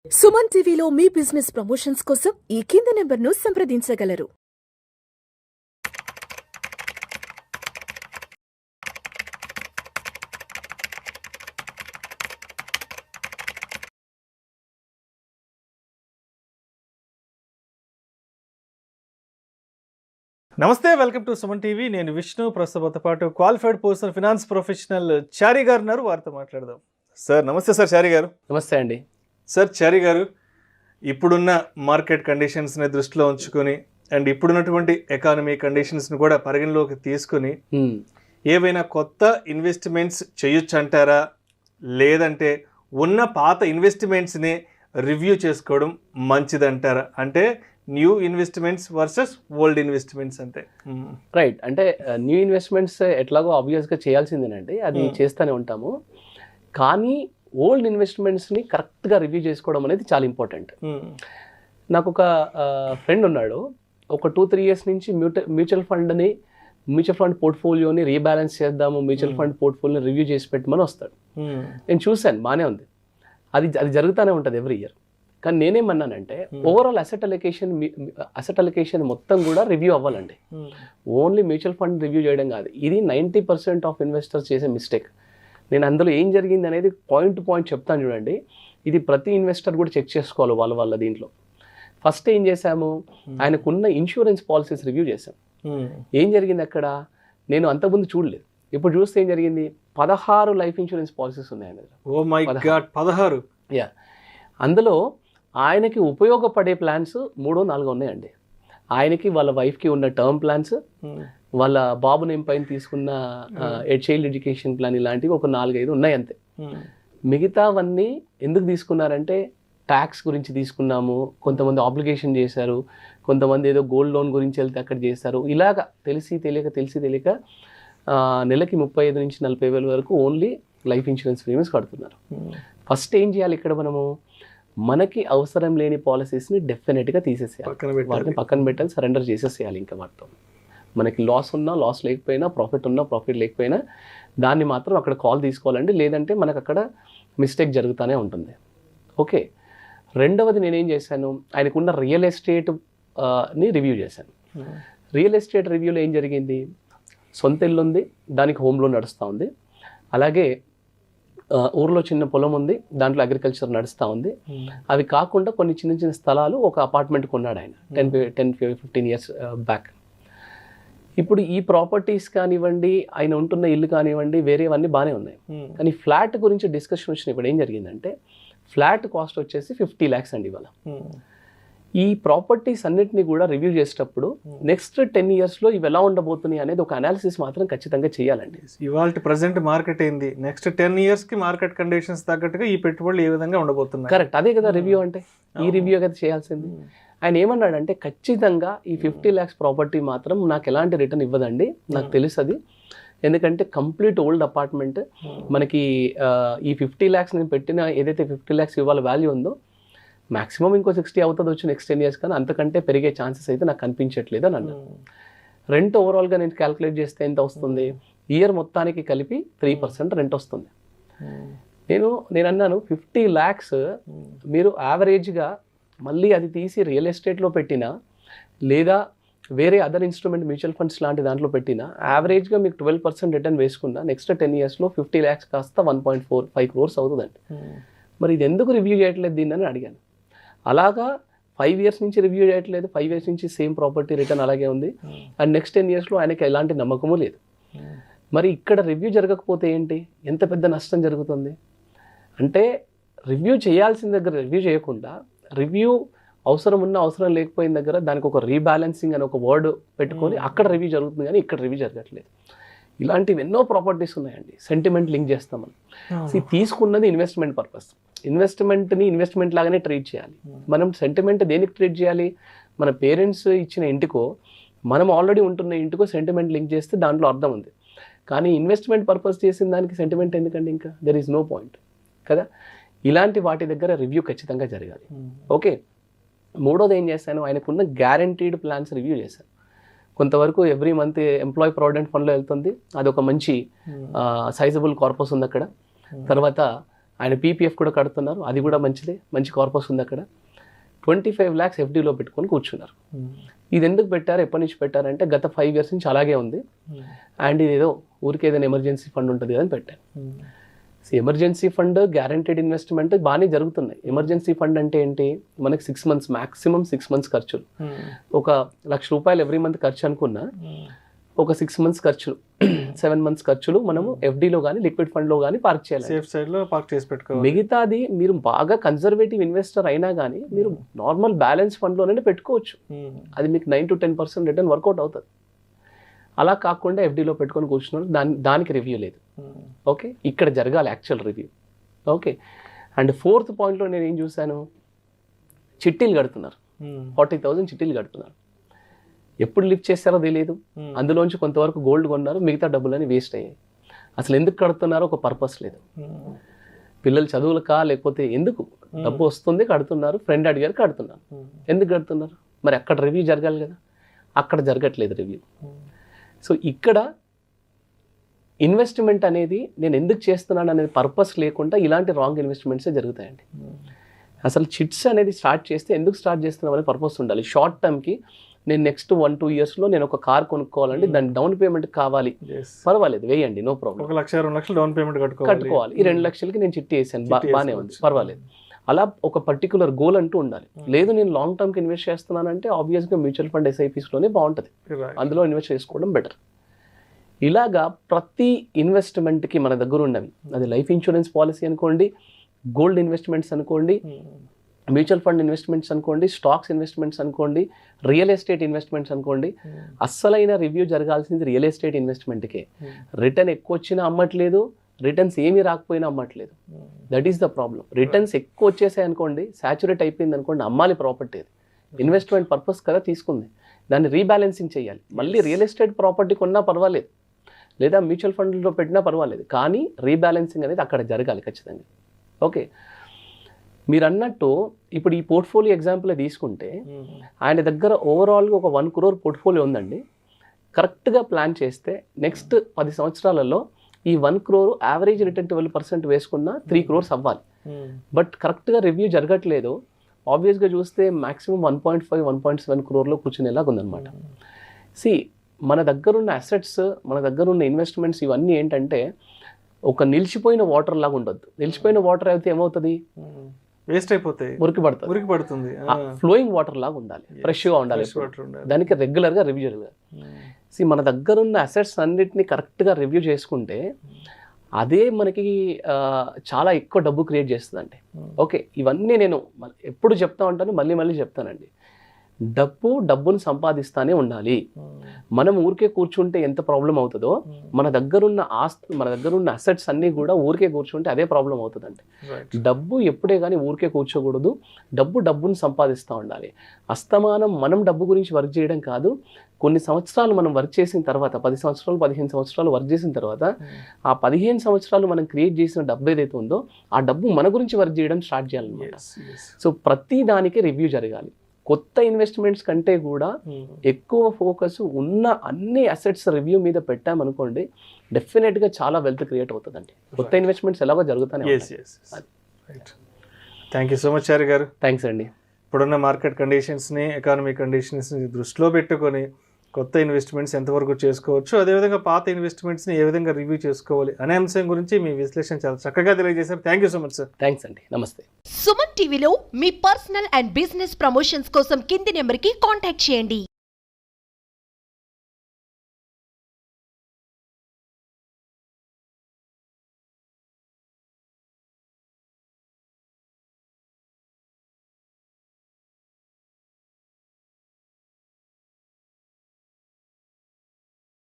సుమన్ టీవీలో మీ business promotions కోసం ఈ కింది నెంబర్ను సంప్రదించగలరు. నమస్తే, వెల్కమ్ టు సుమన్ టీవీ. నేను విష్ణు. ప్రస్తుతంతో పాటు క్వాలిఫైడ్ పర్సనల్ ఫినాన్స్ ప్రొఫెషనల్ చారి గారు ఉన్నారు. వారితో మాట్లాడదాం. సార్ నమస్తే. సార్ చారి గారు. నమస్తే అండి. సార్ చారి గారు, ఇప్పుడున్న మార్కెట్ కండిషన్స్ని దృష్టిలో ఉంచుకొని అండ్ ఇప్పుడున్నటువంటి ఎకానమీ కండిషన్స్ని కూడా పరిగణలోకి తీసుకుని ఏవైనా కొత్త ఇన్వెస్ట్మెంట్స్ చేయొచ్చు అంటారా, లేదంటే ఉన్న పాత ఇన్వెస్ట్మెంట్స్ని రివ్యూ చేసుకోవడం మంచిదంటారా? అంటే new investments versus old investments అంటే రైట్. అంటే న్యూ ఇన్వెస్ట్మెంట్స్ ఎట్లాగో ఆబ్వియస్గా చేయాల్సిందేనండి, అది చేస్తూనే ఉంటాము. కానీ ఓల్డ్ ఇన్వెస్ట్మెంట్స్ని కరెక్ట్గా రివ్యూ చేసుకోవడం అనేది చాలా ఇంపార్టెంట్. నాకు ఒక ఫ్రెండ్ ఉన్నాడు. ఒక 2-3 years నుంచి మ్యూచువల్ ఫండ్ పోర్ట్ఫోలియోని రీబ్యాలెన్స్ చేద్దాము, మ్యూచువల్ ఫండ్ పోర్ట్ఫోలియోని రివ్యూ చేసి పెట్టమని వస్తాడు. నేను చూశాను, బాగానే ఉంది, అది జరుగుతూనే ఉంటుంది ఎవ్రీ ఇయర్. కానీ నేనేమన్నానంటే ఓవరాల్ అసెట్ అలొకేషన్ మొత్తం కూడా రివ్యూ అవ్వాలండి. ఓన్లీ మ్యూచువల్ ఫండ్ రివ్యూ చేయడం కాదు. ఇది 90% ఆఫ్ ఇన్వెస్టర్స్ చేసే మిస్టేక్. నేను అందులో ఏం జరిగింది అనేది పాయింట్ టు పాయింట్ చెప్తాను చూడండి. ఇది ప్రతి ఇన్వెస్టర్ కూడా చెక్ చేసుకోవాలి వాళ్ళ దీంట్లో. ఫస్ట్ ఏం చేశాము, ఆయనకున్న ఇన్సూరెన్స్ పాలసీస్ రివ్యూ చేశాం. ఏం జరిగింది అక్కడ, నేను అంతకుముందు చూడలేదు, ఇప్పుడు చూస్తే ఏం జరిగింది, 16 లైఫ్ ఇన్సూరెన్స్ పాలసీస్ ఉన్నాయి ఆయన. Oh my God, 16! యా, అందులో ఆయనకి ఉపయోగపడే ప్లాన్స్ 3-4 ఉన్నాయండి. ఆయనకి, వాళ్ళ వైఫ్కి ఉన్న టర్మ్ ప్లాన్స్, వాళ్ళ బాబు నేమ్ పైన తీసుకున్న చైల్డ్ ఎడ్యుకేషన్ ప్లాన్, ఇలాంటివి ఒక 4-5 ఉన్నాయి అంతే. మిగతావన్నీ ఎందుకు తీసుకున్నారంటే ట్యాక్స్ గురించి తీసుకున్నాము, కొంతమంది ఆబ్లిగేషన్ చేశారు, కొంతమంది ఏదో గోల్డ్ లోన్ గురించి వెళ్తే అక్కడ చేశారు. ఇలాగా తెలిసి తెలియక నెలకి 35,000-40,000 వరకు ఓన్లీ లైఫ్ ఇన్సూరెన్స్ ప్రీమియమ్స్ కడుతున్నారు. ఫస్ట్ ఏం చేయాలి ఇక్కడ మనము, మనకి అవసరం లేని పాలసీస్ని డెఫినెట్గా తీసేసేయాలి, వాటిని పక్కన పెట్టాలి, సరెండర్ చేసేసేయాలి. ఇంకా వాటితో మనకి లాస్ ఉన్నా, లాస్ లేకపోయినా, ప్రాఫిట్ ఉన్నా, ప్రాఫిట్ లేకపోయినా దాన్ని మాత్రం అక్కడ కాల్ తీసుకోవాలండి. లేదంటే మనకు అక్కడ మిస్టేక్ జరుగుతూనే ఉంటుంది. ఓకే. రెండవది నేనేం చేశాను, ఆయనకున్న రియల్ ఎస్టేట్ని రివ్యూ చేశాను. రియల్ ఎస్టేట్ రివ్యూలో ఏం జరిగింది, సొంత ఇల్లు ఉంది, దానికి హోమ్ లోన్ నడుస్తూ ఉంది. అలాగే ఊర్లో చిన్న పొలం ఉంది, దాంట్లో అగ్రికల్చర్ నడుస్తూ ఉంది. అవి కాకుండా కొన్ని చిన్న స్థలాలు, ఒక అపార్ట్మెంట్ కొన్నాడు ఆయన 10-15 years బ్యాక్. ఇప్పుడు ఈ ప్రాపర్టీస్ కానివ్వండి, ఆయన ఉంటున్న ఇల్లు కానివ్వండి, వేరేవన్నీ బాగానే ఉన్నాయి. కానీ ఫ్లాట్ గురించి డిస్కషన్ వచ్చినప్పుడు ఏం జరిగిందంటే, ఫ్లాట్ కాస్ట్ వచ్చేసి 50 lakhs అండి ఇవాళ. ఈ ప్రాపర్టీస్ అన్నిటిని కూడా రివ్యూ చేసేటప్పుడు నెక్స్ట్ 10 yearsలో ఇవి ఎలా ఉండబోతున్నాయి అనేది ఒక అనాలిసిస్ మాత్రం ఖచ్చితంగా చేయాలండి. ఇవాళ ప్రజెంట్ మార్కెట్ ఏంది, నెక్స్ట్ 10 yearsకి మార్కెట్ కండిషన్స్ తగ్గట్టుగా ఈ పెట్టుబడులు ఏ విధంగా ఉండబోతున్నాయి. కరెక్ట్, అదే కదా రివ్యూ అంటే. ఈ రివ్యూ కదా చేయాల్సింది. ఆయన ఏమన్నాడంటే, ఖచ్చితంగా ఈ 50 lakhs ప్రాపర్టీ మాత్రం నాకు ఎలాంటి రిటర్న్ ఇవ్వదండి, నాకు తెలుసు అది. ఎందుకంటే కంప్లీట్ ఓల్డ్ అపార్ట్మెంట్. మనకి ఈ 50 lakhs నేను పెట్టిన ఏదైతే 50 lakhs ఇవాళ వాల్యూ ఉందో, మ్యాక్సిమం ఇంకో 60 అవుతుంది వచ్చి నెక్స్ట్ 10 years, కానీ అంతకంటే పెరిగే ఛాన్సెస్ అయితే నాకు కనిపించట్లేదు అని అన్నాను. రెంట్ ఓవరాల్గా నేను క్యాల్కులేట్ చేస్తే ఎంత వస్తుంది, ఇయర్ మొత్తానికి కలిపి 3% రెంట్ వస్తుంది. నేను అన్నాను 50 lakhs మీరు యావరేజ్గా మళ్ళీ అది తీసి రియల్ ఎస్టేట్లో పెట్టినా, లేదా వేరే అదర్ ఇన్స్ట్రుమెంట్ మ్యూచువల్ ఫండ్స్ లాంటి దాంట్లో పెట్టినా, యావరేజ్గా మీకు 12% రిటర్న్ వేసుకున్నా నెక్స్ట్ 10 yearsలో 50 lakhs కాస్త 1.45 crores అవుతుందండి. మరి ఇది ఎందుకు రివ్యూ చేయట్లేదు దీన్ని అని అడిగాను. అలాగా 5 years నుంచి రివ్యూ చేయట్లేదు, 5 years నుంచి సేమ్ ప్రాపర్టీ రిటర్న్ అలాగే ఉంది, అండ్ నెక్స్ట్ 10 yearsలో ఆయనకి ఎలాంటి నమ్మకము లేదు. మరి ఇక్కడ రివ్యూ జరగకపోతే ఏంటి, ఎంత పెద్ద నష్టం జరుగుతుంది అంటే, రివ్యూ చేయాల్సిన దగ్గర రివ్యూ చేయకుండా, రివ్యూ అవసరం ఉన్న అవసరం లేకపోయిన దగ్గర దానికి ఒక రీబ్యాలెన్సింగ్ అని ఒక వర్డ్ పెట్టుకొని అక్కడ రివ్యూ జరుగుతుంది, కానీ ఇక్కడ రివ్యూ జరగట్లేదు. ఇలాంటివి ఎన్నో ప్రాపర్టీస్ ఉన్నాయండి, సెంటిమెంట్ లింక్ చేస్తాం మనం. తీసుకున్నది ఇన్వెస్ట్మెంట్ పర్పస్, ఇన్వెస్ట్మెంట్ని ఇన్వెస్ట్మెంట్ లాగానే ట్రీట్ చేయాలి. మనం సెంటిమెంట్ దేనికి ట్రీట్ చేయాలి, మన పేరెంట్స్ ఇచ్చిన ఇంటికో, మనం ఆల్రెడీ ఉంటున్న ఇంటికో సెంటిమెంట్ లింక్ చేస్తే దాంట్లో అర్థం ఉంది. కానీ ఇన్వెస్ట్మెంట్ పర్పస్ చేసిన దానికి సెంటిమెంట్ ఎందుకండి, ఇంకా దెర్ ఈజ్ నో పాయింట్ కదా. ఇలాంటి వాటి దగ్గర రివ్యూ ఖచ్చితంగా జరగాలి. ఓకే. మూడోది ఏం చేశాను, ఆయనకున్న గ్యారంటీడ్ ప్లాన్స్ రివ్యూ చేశాను. కొంతవరకు ఎవ్రీ మంత్ ఎంప్లాయీ ప్రావిడెంట్ ఫండ్లో వెళ్తుంది, అది ఒక మంచి సైజబుల్ కార్పస్ ఉంది అక్కడ. తర్వాత ఆయన పీపీఎఫ్ కూడా కడుతున్నారు, అది కూడా మంచిదే, మంచి కార్పస్ ఉంది అక్కడ. 25 lakhs ఎఫ్డీలో పెట్టుకొని కూర్చున్నారు. ఇది ఎందుకు పెట్టారు, ఎప్పటి నుంచి పెట్టారంటే గత 5 years నుంచి అలాగే ఉంది. అండ్ ఇది ఏదో ఊరికి ఏదైనా ఎమర్జెన్సీ ఫండ్ ఉంటుంది కదా అని పెట్టాను. ఎమర్జెన్సీ ఫండ్ గ్యారంటీడ్ ఇన్వెస్ట్మెంట్ బాగానే జరుగుతున్నాయి. ఎమర్జెన్సీ ఫండ్ అంటే ఏంటి, మనకి 6 months మాక్సిమం 6 months ఖర్చులు, ఒక ₹1,00,000 ఎవ్రీ మంత్ ఖర్చు అనుకున్నా, ఒక 6 months ఖర్చులు 7 months ఖర్చులు మనము ఎఫ్డీలో కానీ లిక్విడ్ ఫండ్లో కానీ పార్క్ చేయాలి. సేఫ్ సైడ్ లో పార్క్ చేసి పెట్టుకోవాలి. మిగతాది మీరు బాగా కన్జర్వేటివ్ ఇన్వెస్టర్ అయినా కానీ మీరు నార్మల్ బ్యాలెన్స్ ఫండ్లోనే పెట్టుకోవచ్చు. అది మీకు 9 to 10% రిటర్న్ వర్కౌట్ అవుతుంది. అలా కాకుండా ఎఫ్డీలో పెట్టుకొని కూర్చున్నారు, దానికి రివ్యూ లేదు. ఓకే, ఇక్కడ జరగాలి actual review. Okay, and 4th పాయింట్లో నేను ఏం చూశాను, చిట్టీలు కడుతున్నారు, 40,000 చిట్టీలు కడుతున్నారు. ఎప్పుడు లిఫ్ట్ చేస్తారో తెలియదు, అందులోంచి కొంతవరకు గోల్డ్ కొన్నారు, మిగతా డబ్బులని వేస్ట్ అయ్యాయి. అసలు ఎందుకు కడుతున్నారో ఒక పర్పస్ లేదు. పిల్లలు చదువులకా లేకపోతే ఎందుకు, డబ్బు వస్తుంది కడుతున్నారు, ఫ్రెండ్ అడిగారు కడుతున్నారు. ఎందుకు కడుతున్నారు, మరి అక్కడ రివ్యూ జరగాలి కదా, అక్కడ జరగట్లేదు రివ్యూ. సో ఇక్కడ ఇన్వెస్ట్మెంట్ అనేది నేను ఎందుకు చేస్తున్నాను అనేది పర్పస్ లేకుండా ఇలాంటి రాంగ్ ఇన్వెస్ట్మెంట్సే జరుగుతాయండి. అసలు చిట్స్ అనేది స్టార్ట్ చేస్తే ఎందుకు స్టార్ట్ చేస్తున్నాం అనే పర్పస్ ఉండాలి. షార్ట్ టర్మ్కి నేను నెక్స్ట్ 1-2 yearsలో నేను ఒక కార్ కొనుక్కోవాలంటే దాని డౌన్ పేమెంట్ కావాలి, పర్వాలేదు వేయండి, నో ప్రాబ్లం. 1,00,000-2 లక్షలు డౌన్ పేమెంట్ కట్టుకోవాలి. ఈ 2 లక్షలకి నేను చిట్టి వేసాను, బాగానే ఉంది, పర్వాలేదు. అలా ఒక పర్టికులర్ గోల్ అంటూ ఉండాలి. లేదు నేను లాంగ్ టర్మ్కి ఇన్వెస్ట్ చేస్తున్నానంటే ఆబ్వియస్గా మ్యూచువల్ ఫండ్ SIPsలోనే బాగుంటుంది, అందులో ఇన్వెస్ట్ చేసుకోవడం బెటర్. ఇలాగా ప్రతి ఇన్వెస్ట్మెంట్కి మన దగ్గర ఉన్నవి, అది లైఫ్ ఇన్సూరెన్స్ పాలసీ అనుకోండి, గోల్డ్ ఇన్వెస్ట్మెంట్స్ అనుకోండి, మ్యూచువల్ ఫండ్ ఇన్వెస్ట్మెంట్స్ అనుకోండి, స్టాక్స్ ఇన్వెస్ట్మెంట్స్ అనుకోండి, రియల్ ఎస్టేట్ ఇన్వెస్ట్మెంట్స్ అనుకోండి, అస్సలైన రివ్యూ జరగాల్సింది రియల్ ఎస్టేట్ ఇన్వెస్ట్మెంట్కే. రిటర్న్ ఎక్కువ వచ్చినా అమ్మట్లేదు, రిటర్న్స్ ఏమీ రాకపోయినా అమ్మట్లేదు. That is the problem. Returns ఎక్కువ వచ్చేసాయి అనుకోండి, సాచురేట్ అయిపోయింది అనుకోండి, అమ్మాలి ప్రాపర్టీ. అది ఇన్వెస్ట్మెంట్ పర్పస్ కదా తీసుకుంది, దాన్ని రీబ్యాలెన్సింగ్ చేయాలి. మళ్ళీ రియల్ ఎస్టేట్ ప్రాపర్టీ కొన్నా పర్వాలేదు, లేదా మ్యూచువల్ ఫండ్లో పెట్టినా పర్వాలేదు, కానీ రీబ్యాలెన్సింగ్ అనేది అక్కడ జరగాలి ఖచ్చితంగా. ఓకే, మీరు అన్నట్టు ఇప్పుడు ఈ పోర్ట్ఫోలియో ఎగ్జాంపుల్ తీసుకుంటే ఆయన దగ్గర ఓవరాల్గా ఒక 1 crore పోర్ట్ఫోలియో ఉందండి. కరెక్ట్గా ప్లాన్ చేస్తే నెక్స్ట్ 10 సంవత్సరాలలో ఈ 1 crore యావరేజ్ రిటర్న్ 12% వేసుకున్న 3 crores అవ్వాలి. బట్ కరెక్ట్గా రివ్యూ జరగట్లేదు. ఆబ్వియస్గా చూస్తే మ్యాక్సిమం 1.5-1.7 crore కూర్చునేలాగా ఉందన్నమాట. మన దగ్గర ఉన్న అసెట్స్, మన దగ్గర ఉన్న ఇన్వెస్ట్మెంట్స్ ఇవన్నీ ఏంటంటే ఒక నిలిచిపోయిన వాటర్ లాగా ఉండొద్దు. నిలిచిపోయిన వాటర్ అయితే ఏమవుతుంది, వేస్ట్ అయిపోతాయి, మురికి పడుతుంది. ఫ్లోయింగ్ వాటర్ లాగా ఉండాలి, ఫ్రెష్గా ఉండాలి, దానికి రెగ్యులర్గా రివ్యూ జరగాలి. మన దగ్గర ఉన్న అసెట్స్ అన్నిటిని కరెక్ట్గా రివ్యూ చేసుకుంటే అదే మనకి చాలా ఎక్కువ డబ్బు క్రియేట్ చేస్తుందండి. ఓకే, ఇవన్నీ నేను ఎప్పుడు చెప్తా ఉంటాను, మళ్ళీ చెప్తానండి. డబ్బును సంపాదిస్తానే ఉండాలి. మనం ఊరికే కూర్చుంటే ఎంత ప్రాబ్లం అవుతుందో, మన దగ్గరున్న అసెట్స్ అన్నీ కూడా ఊరికే కూర్చుంటే అదే ప్రాబ్లం అవుతుందండి. డబ్బు ఎప్పుడే కానీ ఊరికే కూర్చోకూడదు, డబ్బును సంపాదిస్తూ ఉండాలి. అస్తమానం మనం డబ్బు గురించి వర్క్ చేయడం కాదు, కొన్ని సంవత్సరాలు మనం వర్క్ చేసిన తర్వాత, 10 సంవత్సరాలు 15 సంవత్సరాలు వర్క్ చేసిన తర్వాత ఆ 15 సంవత్సరాలు మనం క్రియేట్ చేసిన డబ్బు ఏదైతే ఉందో ఆ డబ్బు మన గురించి వర్క్ చేయడం స్టార్ట్ చేయాలన్నమాట. సో ప్రతి దానికి రివ్యూ జరగాలి. కొత్త ఇన్వెస్ట్మెంట్స్ కంటే కూడా ఎక్కువ ఫోకస్ ఉన్న అన్ని అసెట్స్ రివ్యూ మీద పెట్టామనుకోండి, డెఫినెట్గా చాలా వెల్త్ క్రియేట్ అవుతుందండి. కొత్త ఇన్వెస్ట్మెంట్స్ ఎలాగో జరుగుతానే. థ్యాంక్ యూ సో మచ్ చారి గారు. థ్యాంక్స్ అండి. ఇప్పుడున్న మార్కెట్ కండిషన్స్ని, ఎకానమీ కండిషన్స్ని దృష్టిలో పెట్టుకొని కొత్త ఇన్వెస్ట్మెంట్స్ ఎంతవరకు చేసుకోవచ్చు, అదేవిధంగా పాత ఇన్వెస్ట్మెంట్స్ని ఏ విధంగా రివ్యూ చేసుకోవాలి అనే అంశం గురించి మీ విశ్లేషణ చాలా చక్కగా తెలియజేశారు. Thank you so much sir. Thanks అండి. నమస్తే. సుమన్ టీవీలో మీ పర్సనల్ అండ్ బిజినెస్ ప్రమోషన్స్ కోసం కింది నెంబర్కి కాంటాక్ట్ చేయండి.